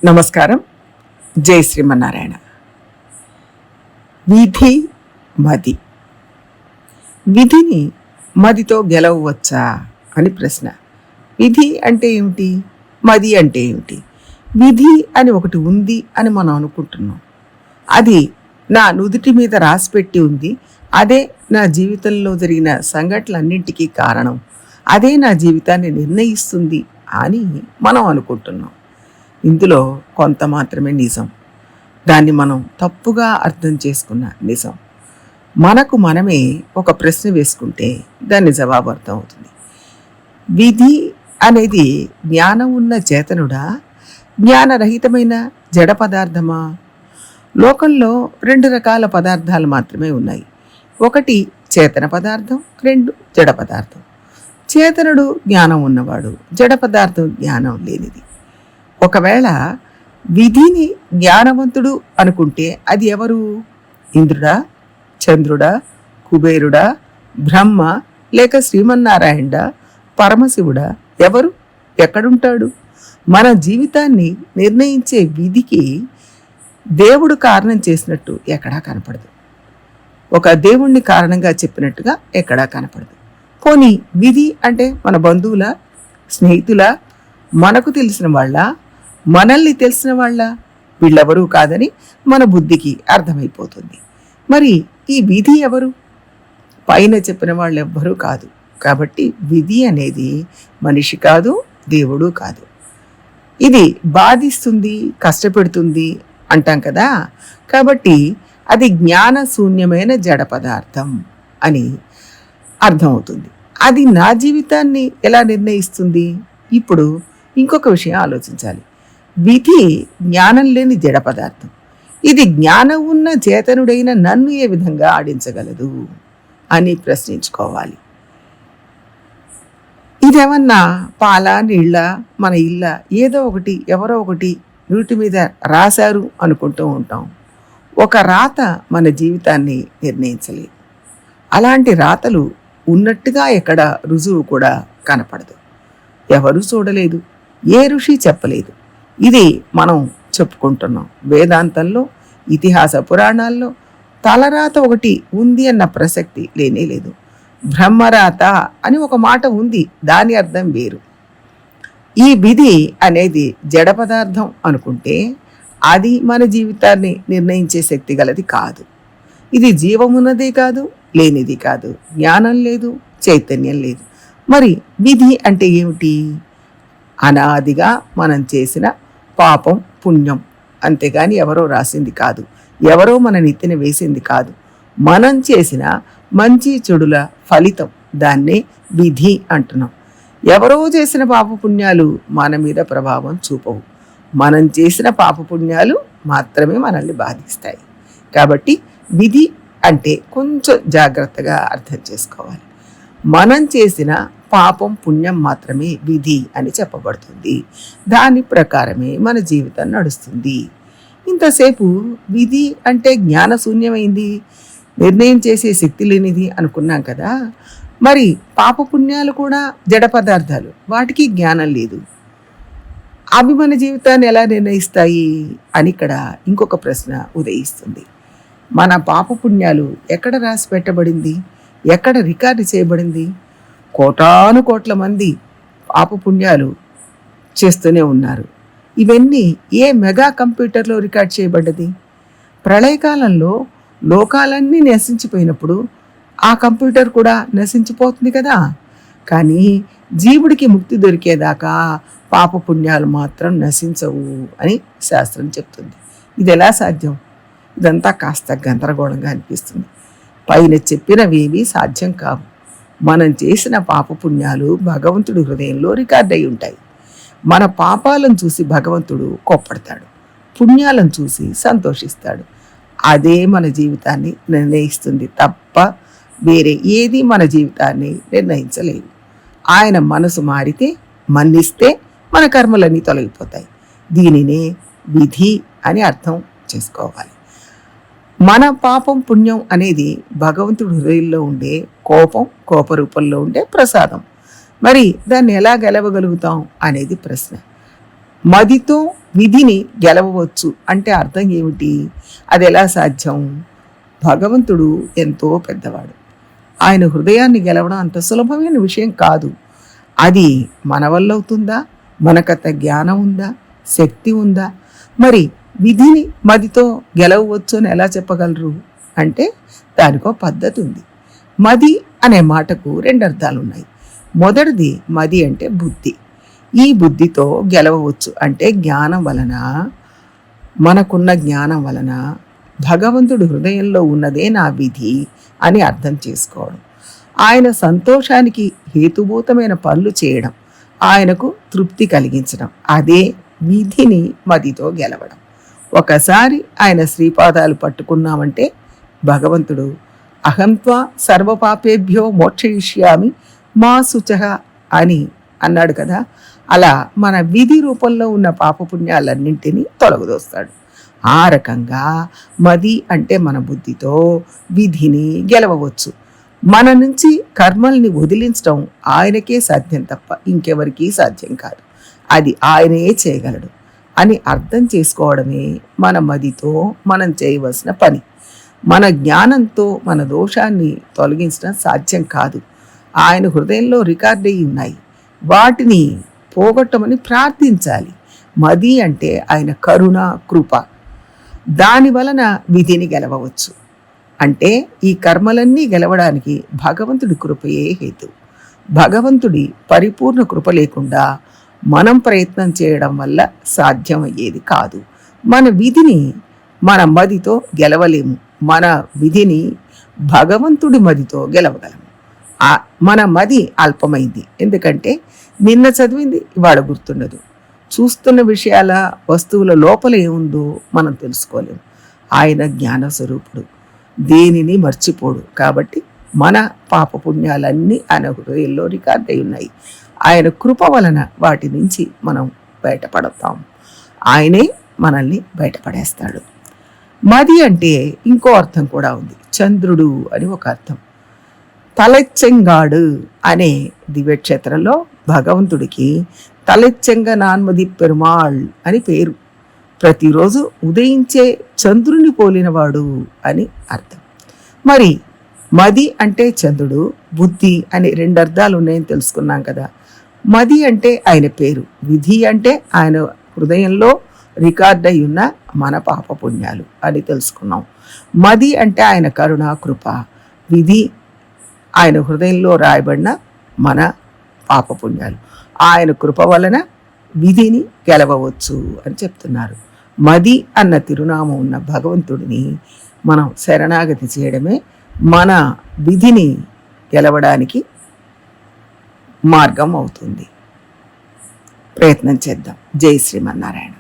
నమస్కారం. జై శ్రీమన్నారాయణ. విధి మది. విధిని మదితో గెలవవచ్చా అని ప్రశ్న. విధి అంటే ఏమిటి, మది అంటే ఏమిటి? విధి అని ఒకటి ఉంది అని మనం అనుకుంటున్నాం. అది నా నుదుటి మీద రాసిపెట్టి ఉంది. అదే నా జీవితంలో జరిగిన సంఘటనలన్నింటికీ కారణం. అదే నా జీవితాన్ని నిర్ణయిస్తుంది అని మనం అనుకుంటున్నాం. ఇందులో కొంత మాత్రమే నిజం. దాన్ని మనం తప్పుగా అర్థం చేసుకున్న నిజం. మనకు మనమే ఒక ప్రశ్న వేసుకుంటే దాని జవాబు అర్థం అవుతుంది. విధి అనేది జ్ఞానం ఉన్న చేతనుడా, జ్ఞానరహితమైన జడ పదార్థమా? లోకంలో 2 రకాల పదార్థాలు మాత్రమే ఉన్నాయి. ఒకటి చేతన పదార్థం, 2 జడ పదార్థం. చేతనుడు జ్ఞానం ఉన్నవాడు, జడ పదార్థం జ్ఞానం లేనిది. ఒకవేళ విధిని జ్ఞానవంతుడు అనుకుంటే అది ఎవరు? ఇంద్రుడా, చంద్రుడా, కుబేరుడా, బ్రహ్మ, లేక శ్రీమన్నారాయణుడా, పరమశివుడా? ఎవరు? ఎక్కడుంటాడు? మన జీవితాన్ని నిర్ణయించే విధికి దేవుడు కారణం చేసినట్టు ఎక్కడా కనపడదు. ఒక దేవుణ్ణి కారణంగా చెప్పినట్టుగా ఎక్కడా కనపడదు. పోనీ విధి అంటే మన బంధువుల, స్నేహితుల, మనకు తెలిసిన వాళ్ళ, మనల్ని తెలిసిన వాళ్ళ? వీళ్ళెవరూ కాదని మన బుద్ధికి అర్థమైపోతుంది. మరి ఈ విధి ఎవరు? పైన చెప్పిన వాళ్ళు ఎవ్వరూ కాదు. కాబట్టి విధి అనేది మనిషి కాదు, దేవుడు కాదు. ఇది బాధిస్తుంది, కష్టపెడుతుంది అంటాం కదా. కాబట్టి అది జ్ఞానశూన్యమైన జడ పదార్థం అని అర్థమవుతుంది. అది నా జీవితాన్ని ఎలా నిర్ణయిస్తుంది? ఇప్పుడు ఇంకొక విషయం ఆలోచించాలి. విధి జ్ఞానం లేని జడ పదార్థం. ఇది జ్ఞానం ఉన్న చేతనుడైన నన్ను ఏ విధంగా ఆడించగలదు అని ప్రశ్నించుకోవాలి. ఇదేమన్నా పాల, నీళ్ళ, మన ఇళ్ళ, ఏదో ఒకటి ఎవరో ఒకటి నీటి మీద రాశారు అనుకుంటూ ఉంటాం. ఒక రాత మన జీవితాన్ని నిర్ణయించలేదు. అలాంటి రాతలు ఉన్నట్టుగా ఎక్కడ రుజువు కూడా కనపడదు. ఎవరూ చూడలేదు, ఏ ఋషి చెప్పలేదు. ఇది మనం చెప్పుకుంటున్నాం. వేదాంతంలో, ఇతిహాస పురాణాల్లో తలరాత ఒకటి ఉంది అన్న ప్రసక్తి లేనే లేదు. బ్రహ్మరాత అని ఒక మాట ఉంది, దాని అర్థం వేరు. ఈ విధి అనేది జడ పదార్థం అనుకుంటే అది మన జీవితాన్ని నిర్ణయించే శక్తి గలది కాదు. ఇది జీవమున్నదే కాదు, లేనిది కాదు. జ్ఞానం లేదు, చైతన్యం లేదు. మరి విధి అంటే ఏమిటి? అనాదిగా మనం చేసిన పాపం, పుణ్యం. అంతేగాని ఎవరో రాసింది కాదు, ఎవరో మన నెత్తిన వేసింది కాదు. మనం చేసిన మంచి చెడుల ఫలితం. దాన్నే విధి అంటున్నాం. ఎవరో చేసిన పాపపుణ్యాలు మన మీద ప్రభావం చూపవు. మనం చేసిన పాపపుణ్యాలు మాత్రమే మనల్ని బాధిస్తాయి. కాబట్టి విధి అంటే కొంచెం జాగ్రత్తగా అర్థం చేసుకోవాలి. మనం చేసిన పాపం, పుణ్యం మాత్రమే విధి అని చెప్పబడుతుంది. దాని ప్రకారమే మన జీవితం నడుస్తుంది. ఇంతసేపు విధి అంటే జ్ఞానశూన్యమైంది, నిర్ణయం చేసే శక్తి లేనిది అనుకున్నాం కదా. మరి పాపపుణ్యాలు కూడా జడ పదార్థాలు, వాటికి జ్ఞానం లేదు. అవి మన జీవితాన్ని ఎలా నిర్ణయిస్తాయి అని ఇక్కడ ఇంకొక ప్రశ్న ఉదయిస్తుంది. మన పాపపుణ్యాలు ఎక్కడ రాసి పెట్టబడింది? ఎక్కడ రికార్డు చేయబడింది? కోటాను కోట్ల మంది పాపపుణ్యాలు చేస్తూనే ఉన్నారు. ఇవన్నీ ఏ మెగా కంప్యూటర్లో రికార్డ్ చేయబడ్డది? ప్రళయకాలంలో లోకాలన్నీ నశించిపోయినప్పుడు ఆ కంప్యూటర్ కూడా నశించిపోతుంది కదా. కానీ జీవుడికి ముక్తి దొరికేదాకా పాపపుణ్యాలు మాత్రం నశించవు అని శాస్త్రం చెప్తుంది. ఇది ఎలా సాధ్యం? ఇదంతా కాస్త గందరగోళంగా అనిపిస్తుంది. పైన చెప్పినవేమీ సాధ్యం కావు. మనం చేసిన పాపపుణ్యాలు భగవంతుడి హృదయంలో రికార్డ్ అయి ఉంటాయి. మన పాపాలను చూసి భగవంతుడు కోప్పడతాడు, పుణ్యాలను చూసి సంతోషిస్తాడు. అదే మన జీవితాన్ని నిర్ణయిస్తుంది తప్ప వేరే ఏది మన జీవితాన్ని నిర్ణయించలేదు. ఆయన మనసు మారితే, మన్నిస్తే మన కర్మలన్నీ తొలగిపోతాయి. దీనినే విధి అని అర్థం చేసుకోవాలి. మన పాపం, పుణ్యం అనేది భగవంతుడి హృదయంలో ఉండే కోపం, కోపరూపంలో ఉండే ప్రసాదం. మరి దాన్ని ఎలా గెలవగలుగుతాం అనేది ప్రశ్న. మదితో విధిని గెలవవచ్చు అంటే అర్థం ఏమిటి? అది ఎలా సాధ్యం? భగవంతుడు ఎంతో పెద్దవాడు. ఆయన హృదయాన్ని గెలవడం అంత సులభమైన విషయం కాదు. అది మన వల్ల అవుతుందా? మనకంత జ్ఞానం ఉందా? శక్తి ఉందా? మరి విధిని మదితో గెలవవచ్చు అని ఎలా చెప్పగలరు అంటే దానికో పద్ధతి ఉంది. మది అనే మాటకు 2 అర్థాలు ఉన్నాయి. మొదటిది మది అంటే బుద్ధి. ఈ బుద్ధితో గెలవవచ్చు అంటే జ్ఞానం వలన, మనకున్న జ్ఞానం వలన భగవంతుడి హృదయంలో ఉన్నదే నా విధి అని అర్థం చేసుకోవడం, ఆయన సంతోషానికి హేతుభూతమైన పనులు చేయడం, ఆయనకు తృప్తి కలిగించడం, అదే విధిని మదితో గెలవడం. ఒకసారి ఆయన శ్రీపాదాలు పట్టుకున్నామంటే భగవంతుడు అహంత్వా సర్వపాపేభ్యో మోక్షయిష్యామి మా శుచః అని అన్నాడు కదా. అలా మన విధి రూపంలో ఉన్న పాపపుణ్యాలన్నింటినీ తొలగదోస్తాడు. ఆ రకంగా మది అంటే మన బుద్ధితో విధిని గెలవవచ్చు. మన నుంచి కర్మల్ని వదిలించడం ఆయనకే సాధ్యం తప్ప ఇంకెవరికీ సాధ్యం కాదు. అది ఆయనే చేయగలడు అని అర్థం చేసుకోవడమే మన మదితో మనం చేయవలసిన పని. మన జ్ఞానంతో మన దోషాన్ని తొలగించడం సాధ్యం కాదు. ఆయన హృదయంలో రికార్డ్ అయి ఉన్నాయి, వాటిని పోగొట్టమని ప్రార్థించాలి. మది అంటే ఆయన కరుణ, కృప. దాని వలన విధిని గెలవవచ్చు. అంటే ఈ కర్మలన్నీ గెలవడానికి భగవంతుడి కృపయే హేతు. భగవంతుడి పరిపూర్ణ కృప లేకుండా మనం ప్రయత్నం చేయడం వల్ల సాధ్యం అయ్యేది కాదు. మన విధిని మన మదితో గెలవలేము. మన విధిని భగవంతుడి మదితో గెలవగలము. మన మది అల్పమైంది. ఎందుకంటే నిన్న చదివింది ఇవాళ గుర్తుండదు. చూస్తున్న విషయాల, వస్తువుల లోపల ఏముందో మనం తెలుసుకోలేము. ఆయన జ్ఞానస్వరూపుడు, దేనిని మర్చిపోడు. కాబట్టి మన పాపపుణ్యాలన్నీ ఆయన హృదయంలో రికార్డ్ అయి ఉన్నాయి. ఆయన కృప వలన వాటి నుంచి మనం బయటపడతాం. ఆయనే మనల్ని బయటపడేస్తాడు. మది అంటే ఇంకో అర్థం కూడా ఉంది. చంద్రుడు అని ఒక అర్థం. తలెచ్చెంగాడు అనే దివ్యక్షేత్రంలో భగవంతుడికి తలెచ్చెంగ నాన్మది పెరుమాళ్ అని పేరు. ప్రతిరోజు ఉదయించే చంద్రుని పోలినవాడు అని అర్థం. మరి మది అంటే చంద్రుడు, బుద్ధి అని 2 అర్థాలు ఉన్నాయని తెలుసుకున్నాం కదా. మది అంటే ఆయన పేరు, విధి అంటే ఆయన హృదయంలో రికార్డ్ అయి ఉన్న మన పాపపుణ్యాలు అని తెలుసుకున్నాం. మది అంటే ఆయన కరుణ, కృప. విధి ఆయన హృదయంలో రాయబడిన మన పాపపుణ్యాలు. ఆయన కృప వలన విధిని గెలవవచ్చు అని చెప్తున్నారు. మది అన్న తిరునామం ఉన్న భగవంతుడిని మనం శరణాగతి చేయడమే మన విధిని గెలవడానికి మార్గం అవుతుంది. ప్రయత్నం చేద్దాం. జై శ్రీమన్నారాయణ.